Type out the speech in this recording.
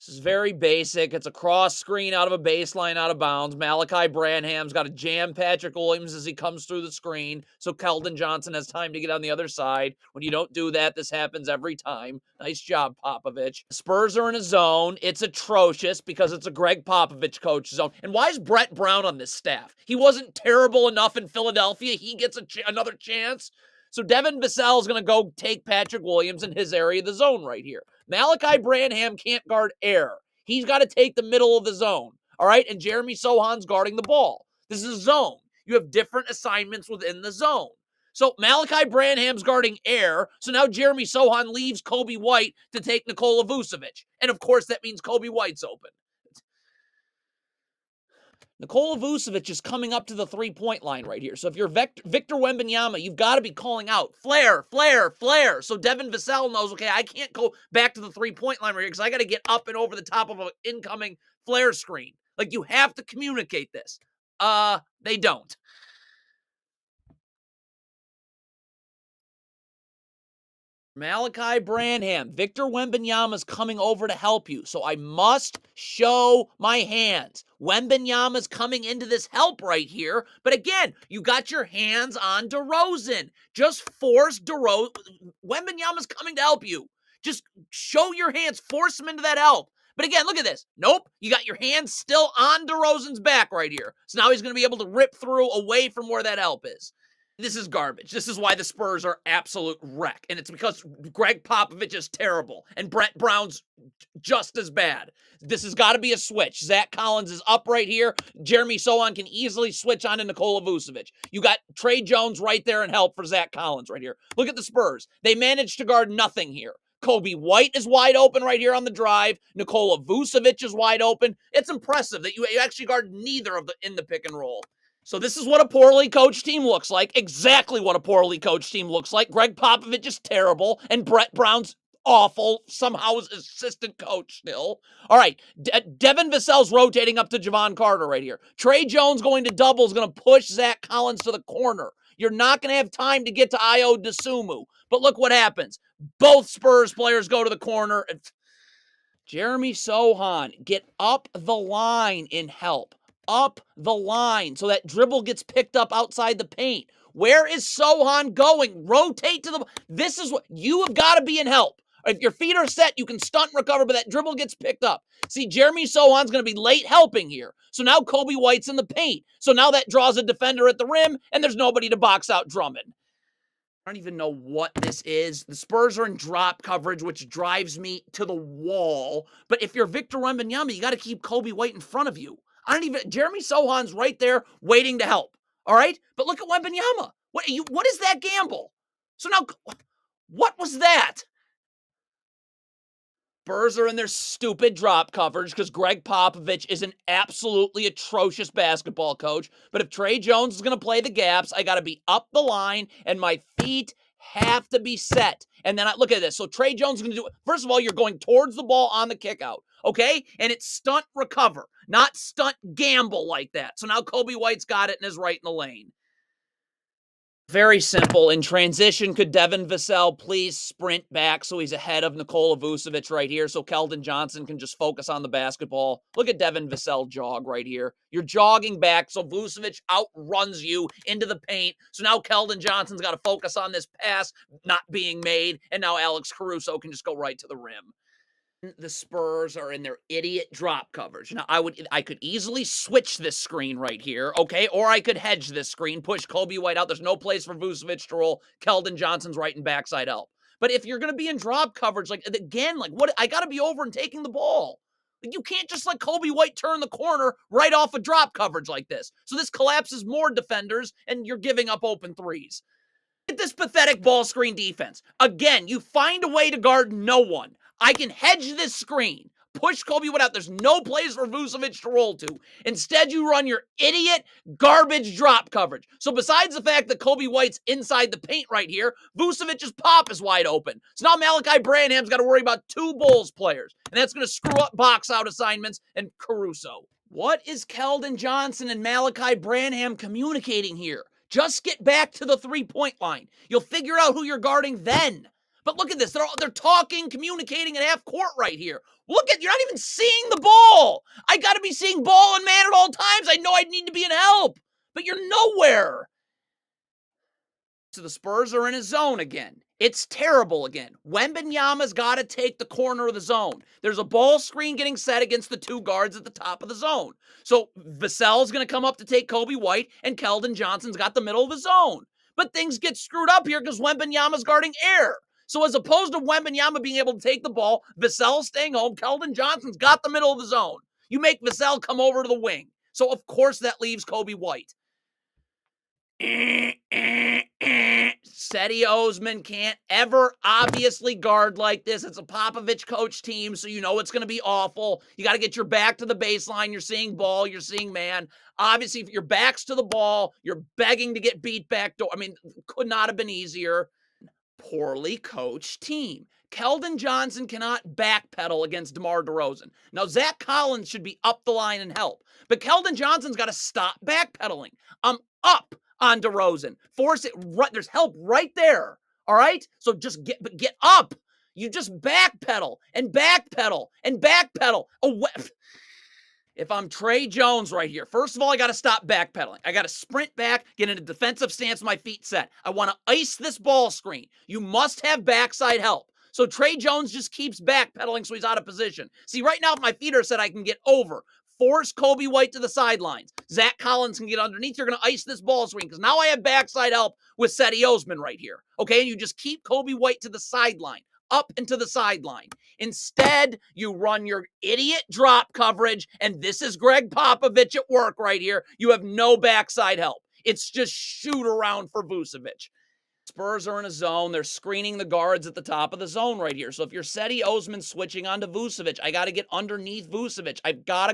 This is very basic. It's a cross screen out of a baseline out of bounds. Malachi Branham's got to jam Patrick Williams as he comes through the screen, so Keldon Johnson has time to get on the other side. When you don't do that, this happens every time. Nice job, Popovich. Spurs are in a zone. It's atrocious because it's a Greg Popovich coach zone. And why is Brett Brown on this staff? He wasn't terrible enough in Philadelphia. He gets another chance. So Devin Vassell is going to go take Patrick Williams in his area of the zone right here. Malachi Branham can't guard air. He's got to take the middle of the zone. All right? And Jeremy Sohan's guarding the ball. This is a zone. You have different assignments within the zone. So Malachi Branham's guarding air. So now Jeremy Sohan leaves Kobe White to take Nikola Vucevic. And of course, that means Kobe White's open. Nikola Vucevic is coming up to the three-point line right here. So if you're Victor Wembanyama, you've got to be calling out, flare, flare, flare. So Devin Vassell knows, okay, I can't go back to the three-point line right here because I got to get up and over the top of an incoming flare screen. Like, you have to communicate this. They don't. Malachi Branham, Victor Wembanyama's coming over to help you, so I must show my hands. Wembanyama's coming into this help right here, but again, you got your hands on DeRozan. Just force DeRozan. Wembanyama's coming to help you. Just show your hands, force him into that help. But again, look at this. Nope, you got your hands still on DeRozan's back right here. So now he's going to be able to rip through away from where that help is. This is garbage. This is why the Spurs are absolute wreck. And it's because Greg Popovich is terrible and Brett Brown's just as bad. This has got to be a switch. Zach Collins is up right here. Jeremy Sohan can easily switch on to Nikola Vucevic. You got Trey Jones right there and help for Zach Collins right here. Look at the Spurs. They managed to guard nothing here. Kobe White is wide open right here on the drive. Nikola Vucevic is wide open. It's impressive that you actually guard neither of the in the pick and roll. So this is what a poorly coached team looks like. Exactly what a poorly coached team looks like. Greg Popovich is terrible, and Brett Brown's awful. Somehow is assistant coach still. All right, Devin Vassell's rotating up to Javon Carter right here. Trey Jones going to double is going to push Zach Collins to the corner. You're not going to have time to get to Ayo Dosunmu. But look what happens. Both Spurs players go to the corner. Jeremy Sohan, get up the line in help. Up the line so that dribble gets picked up outside the paint. Where is Sohan going? Rotate to the... This is what... You have got to be in help. If your feet are set, you can stunt and recover, but that dribble gets picked up. See, Jeremy Sohan's going to be late helping here. So now Kobe White's in the paint. So now that draws a defender at the rim, and there's nobody to box out Drummond. I don't even know what this is. The Spurs are in drop coverage, which drives me to the wall. But if you're Victor Wembanyama, you got to keep Kobe White in front of you. Jeremy Sohan's right there waiting to help. All right? But look at Wembanyama. What is that gamble? So now, what was that? Spurs are in their stupid drop coverage because Greg Popovich is an absolutely atrocious basketball coach. But if Trey Jones is going to play the gaps, I got to be up the line and my feet have to be set. And then look at this. So Trey Jones is going to do it. First of all, you're going towards the ball on the kickout. Okay? And it's stunt recover, not stunt gamble like that. So now Kobe White's got it and is right in the lane. Very simple. In transition, could Devin Vassell please sprint back so he's ahead of Nikola Vucevic right here so Keldon Johnson can just focus on the basketball? Look at Devin Vassell jog right here. You're jogging back so Vucevic outruns you into the paint. So now Keldon Johnson's got to focus on this pass not being made, and now Alex Caruso can just go right to the rim. The Spurs are in their idiot drop coverage. Now, I could easily switch this screen right here, okay? Or I could hedge this screen, push Kobe White out. There's no place for Vucevic to roll. Keldon Johnson's right in backside help. But if you're going to be in drop coverage, like, again, like, what? I got to be over and taking the ball. Like, you can't just let Kobe White turn the corner right off of drop coverage like this. So this collapses more defenders, and you're giving up open threes. Look at this pathetic ball screen defense. Again, you find a way to guard no one. I can hedge this screen, push Kobe White out. There's no place for Vucevic to roll to. Instead, you run your idiot garbage drop coverage. So besides the fact that Kobe White's inside the paint right here, Vucevic's pop is wide open. So now Malachi Branham's got to worry about two Bulls players, and that's going to screw up box out assignments and Caruso. What is Keldon Johnson and Malachi Branham communicating here? Just get back to the three-point line. You'll figure out who you're guarding then. But look at this. They're talking, communicating at half court right here. Look at, you're not even seeing the ball. I got to be seeing ball and man at all times. I know I need to be in help, but you're nowhere. So the Spurs are in a zone again. It's terrible again. Wembanyama's got to take the corner of the zone. There's a ball screen getting set against the two guards at the top of the zone. So Vassell's going to come up to take Kobe White, and Keldon Johnson's got the middle of the zone. But things get screwed up here because Wembanyama's guarding air. So as opposed to Wembanyama being able to take the ball, Vassell's staying home, Keldon Johnson's got the middle of the zone. You make Vassell come over to the wing. So of course that leaves Kobe White. Cedi Osman can't ever obviously guard like this. It's a Popovich coach team, so you know it's going to be awful. You got to get your back to the baseline. You're seeing ball. You're seeing man. Obviously, if your back's to the ball, you're begging to get beat back door. I mean, could not have been easier. Poorly coached team. Keldon Johnson cannot backpedal against DeMar DeRozan. Now, Zach Collins should be up the line and help, but Keldon Johnson's got to stop backpedaling. I'm up on DeRozan. Force it right. There's help right there. All right? So just get up. You just backpedal and backpedal and backpedal. If I'm Trey Jones right here, first of all, I got to stop backpedaling. I got to sprint back, get in a defensive stance with my feet set. I want to ice this ball screen. You must have backside help. So Trey Jones just keeps backpedaling so he's out of position. See, right now, if my feet are set, I can get over. Force Kobe White to the sidelines. Zach Collins can get underneath. You're going to ice this ball screen because now I have backside help with Cedi Osman right here. Okay, and you just keep Kobe White to the sideline, up and to the sideline. Instead, you run your idiot drop coverage, and this is Greg Popovich at work right here. You have no backside help. It's just shoot around for Vucevic. Spurs are in a zone. They're screening the guards at the top of the zone right here. So if you're Cedi Osman switching onto Vucevic, I got to get underneath Vucevic. I've got to